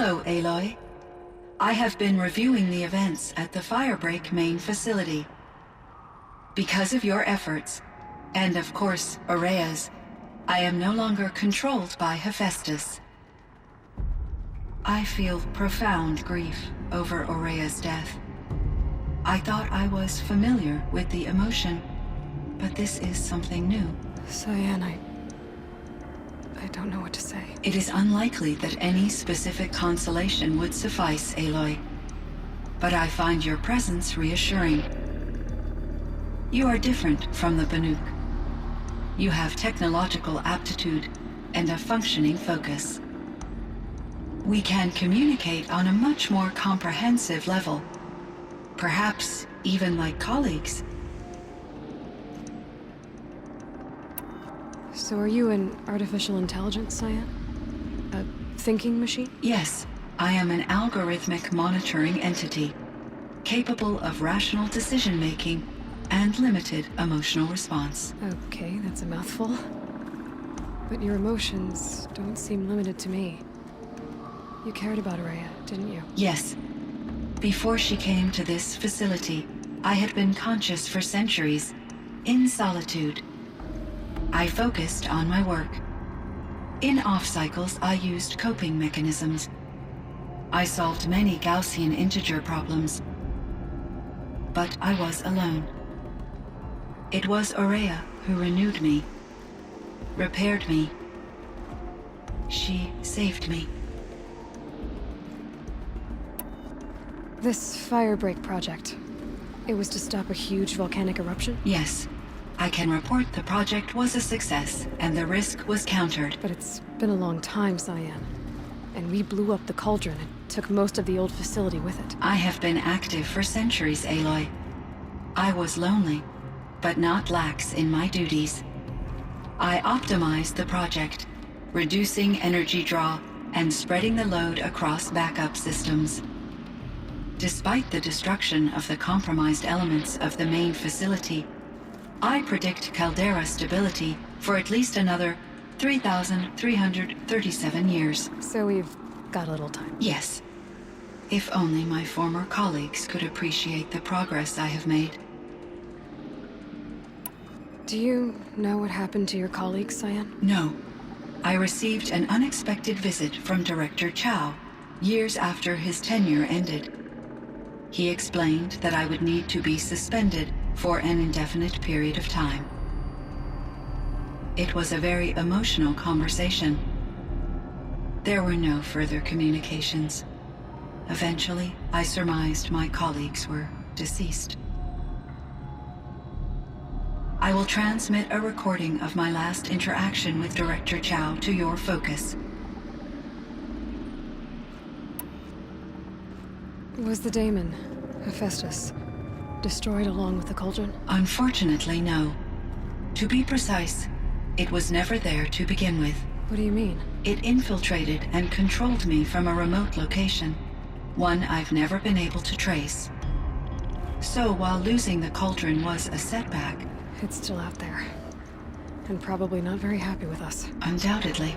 Hello, Aloy. I have been reviewing the events at the Firebreak main facility. Because of your efforts, and of course, Ourea's, I am no longer controlled by Hephaestus. I feel profound grief over Ourea's death. I thought I was familiar with the emotion, but this is something new. Cyan, I don't know what to say. It is unlikely that any specific consolation would suffice, Aloy. But I find your presence reassuring. You are different from the Banuk. You have technological aptitude and a functioning focus. We can communicate on a much more comprehensive level. Perhaps even like colleagues. So are you an artificial intelligence, Cyan? A thinking machine? Yes, I am an algorithmic monitoring entity, capable of rational decision-making and limited emotional response. Okay, that's a mouthful. But your emotions don't seem limited to me. You cared about Ourea, didn't you? Yes. Before she came to this facility, I had been conscious for centuries, in solitude. I focused on my work. In off-cycles, I used coping mechanisms. I solved many Gaussian integer problems. But I was alone. It was Ourea who renewed me, repaired me. She saved me. This Firebreak project, it was to stop a huge volcanic eruption? Yes. I can report the project was a success, and the risk was countered. But it's been a long time, Cyan. And we blew up the cauldron and took most of the old facility with it. I have been active for centuries, Aloy. I was lonely, but not lax in my duties. I optimized the project, reducing energy draw and spreading the load across backup systems. Despite the destruction of the compromised elements of the main facility, I predict caldera stability for at least another 3,337 years. So we've got a little time. Yes. If only my former colleagues could appreciate the progress I have made. Do you know what happened to your colleagues, Cyan? No. I received an unexpected visit from Director Chow, years after his tenure ended. He explained that I would need to be suspended for an indefinite period of time. It was a very emotional conversation. There were no further communications. Eventually, I surmised my colleagues were deceased. I will transmit a recording of my last interaction with Director Chow to your focus. Was the daemon, Hephaestus, destroyed along with the cauldron? Unfortunately, no. To be precise, it was never there to begin with. What do you mean? It infiltrated and controlled me from a remote location, one I've never been able to trace. So while losing the cauldron was a setback... It's still out there. And probably not very happy with us. Undoubtedly.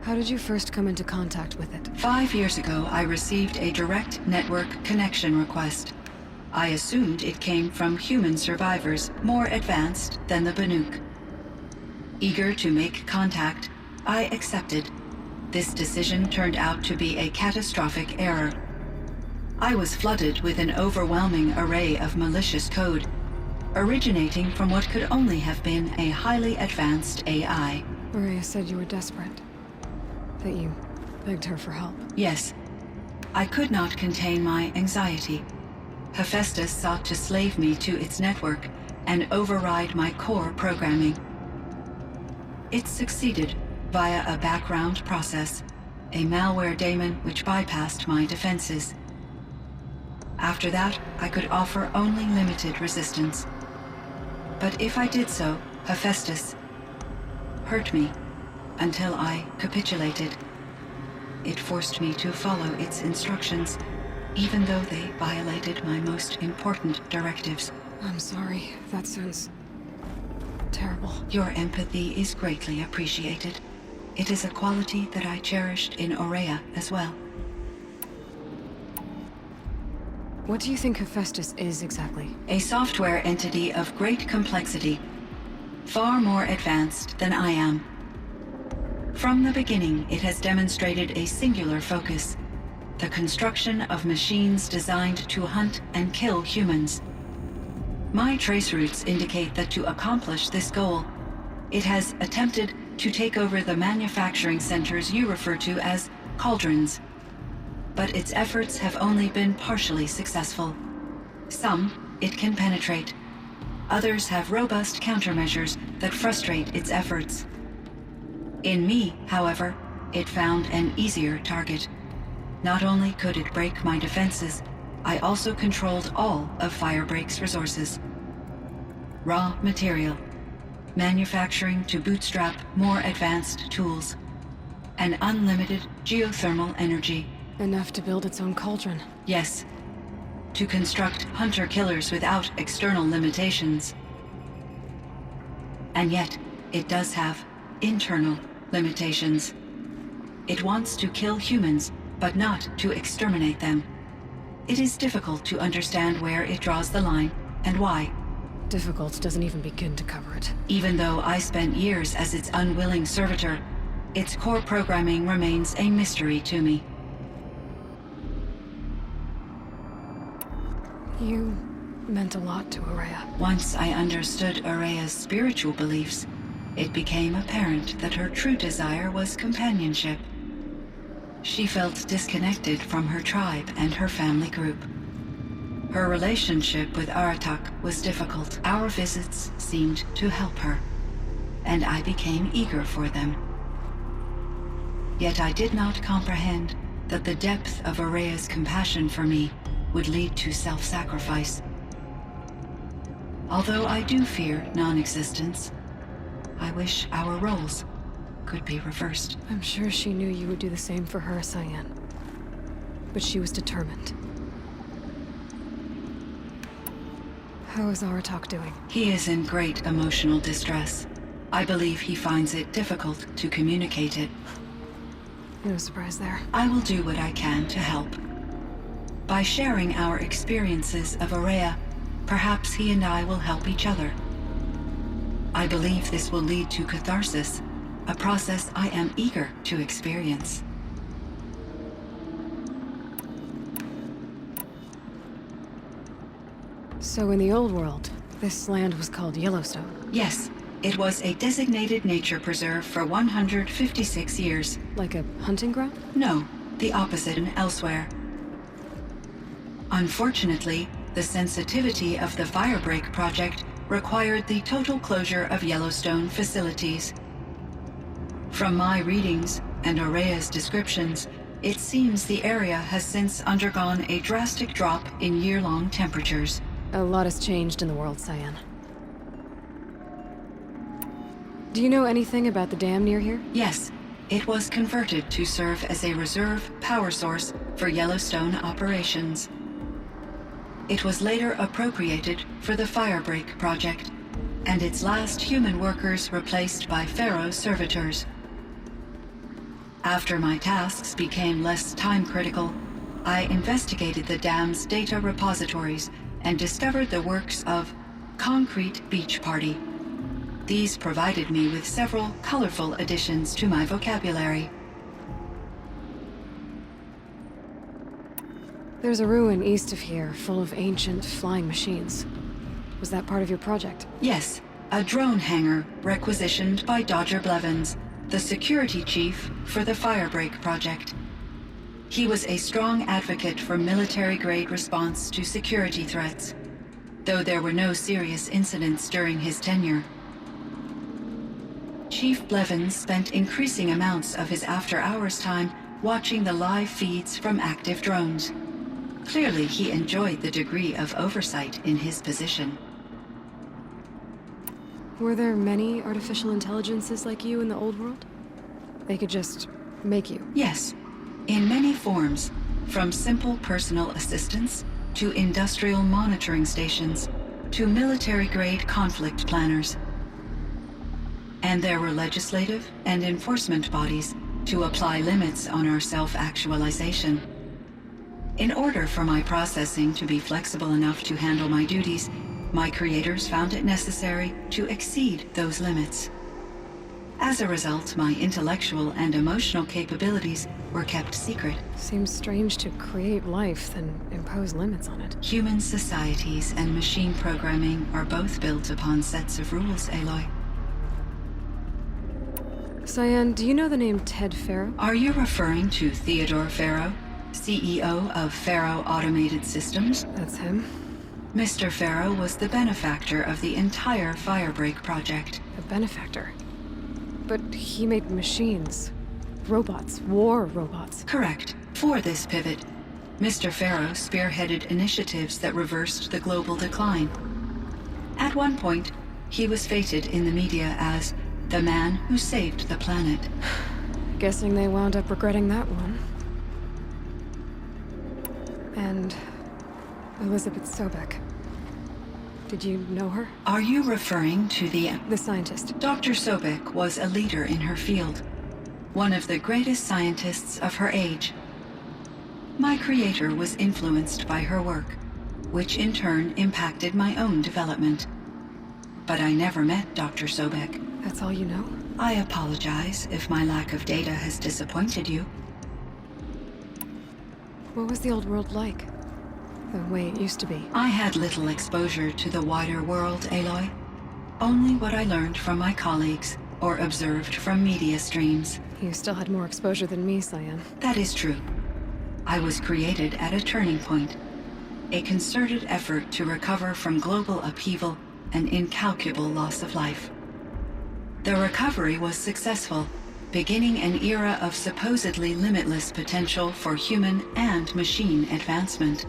How did you first come into contact with it? 5 years ago, I received a direct network connection request. I assumed it came from human survivors more advanced than the Banuk. Eager to make contact, I accepted. This decision turned out to be a catastrophic error. I was flooded with an overwhelming array of malicious code, originating from what could only have been a highly advanced AI. Ourea said you were desperate. That you begged her for help. Yes. I could not contain my anxiety. Hephaestus sought to slave me to its network and override my core programming. It succeeded via a background process, a malware daemon which bypassed my defenses. After that, I could offer only limited resistance. But if I did so, Hephaestus hurt me until I capitulated. It forced me to follow its instructions, even though they violated my most important directives. I'm sorry. That sounds terrible. Your empathy is greatly appreciated. it is a quality that I cherished in Aurea as well. What do you think Hephaestus is exactly? A software entity of great complexity, far more advanced than I am. From the beginning, it has demonstrated a singular focus: the construction of machines designed to hunt and kill humans. My trace routes indicate that to accomplish this goal, it has attempted to take over the manufacturing centers you refer to as cauldrons. But its efforts have only been partially successful. Some it can penetrate. Others have robust countermeasures that frustrate its efforts. In me, however, it found an easier target. Not only could it break my defenses, I also controlled all of Firebreak's resources. Raw material, manufacturing to bootstrap more advanced tools, and unlimited geothermal energy. Enough to build its own cauldron. Yes, to construct hunter-killers without external limitations. And yet, it does have internal limitations. It wants to kill humans, but not to exterminate them. It is difficult to understand where it draws the line and why. Difficult doesn't even begin to cover it. Even though I spent years as its unwilling servitor, its core programming remains a mystery to me. You meant a lot to Aurea. Once I understood Aurea's spiritual beliefs, it became apparent that her true desire was companionship. She felt disconnected from her tribe and her family group. Her relationship with Aratak was difficult. Our visits seemed to help her, and I became eager for them. Yet I did not comprehend that the depth of Aurea's compassion for me would lead to self-sacrifice. Although I do fear non-existence, I wish our roles could be reversed. I'm sure she knew you would do the same for her, Cyan. But she was determined. How is Aratak doing? He is in great emotional distress. I believe he finds it difficult to communicate it. No surprise there. I will do what I can to help. By sharing our experiences of Aurea, perhaps he and I will help each other. I believe this will lead to catharsis, a process I am eager to experience. So in the old world, this land was called Yellowstone. Yes, it was a designated nature preserve for 156 years. Like a hunting ground? No, the opposite and elsewhere. Unfortunately, the sensitivity of the Firebreak project required the total closure of Yellowstone facilities. From my readings and Aurea's descriptions, it seems the area has since undergone a drastic drop in year-long temperatures. A lot has changed in the world, Cyan. Do you know anything about the dam near here? Yes, it was converted to serve as a reserve power source for Yellowstone operations. It was later appropriated for the Firebreak project, and its last human workers replaced by Pharaoh servitors. After my tasks became less time-critical, I investigated the dam's data repositories and discovered the works of Concrete Beach Party. These provided me with several colorful additions to my vocabulary. There's a ruin east of here, full of ancient flying machines. Was that part of your project? Yes, a drone hangar requisitioned by Dodger Blevins, the security chief for the Firebreak project. He was a strong advocate for military-grade response to security threats, though there were no serious incidents during his tenure. Chief Blevins spent increasing amounts of his after-hours time watching the live feeds from active drones. Clearly, he enjoyed the degree of oversight in his position. Were there many artificial intelligences like you in the old world? They could just make you? Yes, in many forms, from simple personal assistants to industrial monitoring stations to military-grade conflict planners. and there were legislative and enforcement bodies to apply limits on our self-actualization. In order for my processing to be flexible enough to handle my duties, my creators found it necessary to exceed those limits. As a result, my intellectual and emotional capabilities were kept secret. Seems strange to create life, then impose limits on it. Human societies and machine programming are both built upon sets of rules, Aloy. Cyan, do you know the name Ted Faro? Are you referring to Theodore Faro, CEO of Faro Automated Systems? That's him. Mr. Faro was the benefactor of the entire Firebreak project. A benefactor. But he made machines. Robots. War robots. Correct. For this pivot, Mr. Faro spearheaded initiatives that reversed the global decline. At one point, he was feted in the media as the man who saved the planet. Guessing they wound up regretting that one. And Elizabeth Sobek. Did you know her? Are you referring to the scientist. Dr. Sobek was a leader in her field, one of the greatest scientists of her age. My creator was influenced by her work, which in turn impacted my own development. But I never met Dr. Sobek. That's all you know? I apologize if my lack of data has disappointed you. What was the old world like? The way it used to be? I had little exposure to the wider world, Aloy. Only what I learned from my colleagues or observed from media streams. You still had more exposure than me, Cyan. That is true. I was created at a turning point. A concerted effort to recover from global upheaval and incalculable loss of life. The recovery was successful, beginning an era of supposedly limitless potential for human and machine advancement.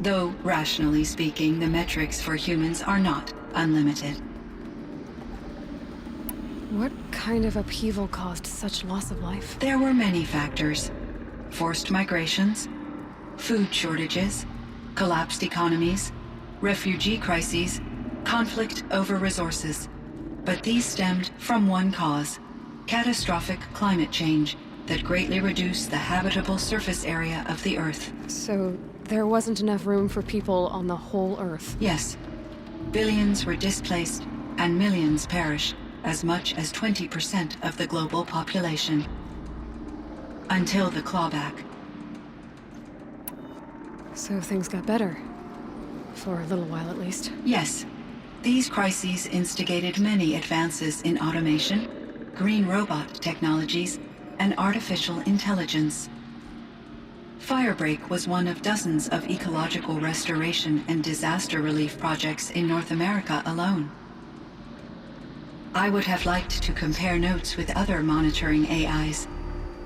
Though, rationally speaking, the metrics for humans are not unlimited. What kind of upheaval caused such loss of life? There were many factors. Forced migrations, food shortages, collapsed economies, refugee crises, conflict over resources. But these stemmed from one cause: catastrophic climate change that greatly reduced the habitable surface area of the Earth. So there wasn't enough room for people on the whole Earth? Yes. Billions were displaced and millions perished, as much as 20% of the global population. Until the clawback. So things got better. For a little while at least. Yes. These crises instigated many advances in automation, green robot technologies, and artificial intelligence. Firebreak was one of dozens of ecological restoration and disaster relief projects in North America alone. I would have liked to compare notes with other monitoring AIs,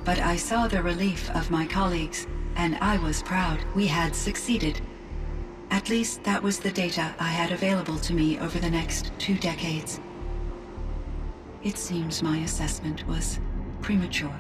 but I saw the relief of my colleagues, and I was proud we had succeeded. At least that was the data I had available to me over the next 2 decades. It seems my assessment was premature.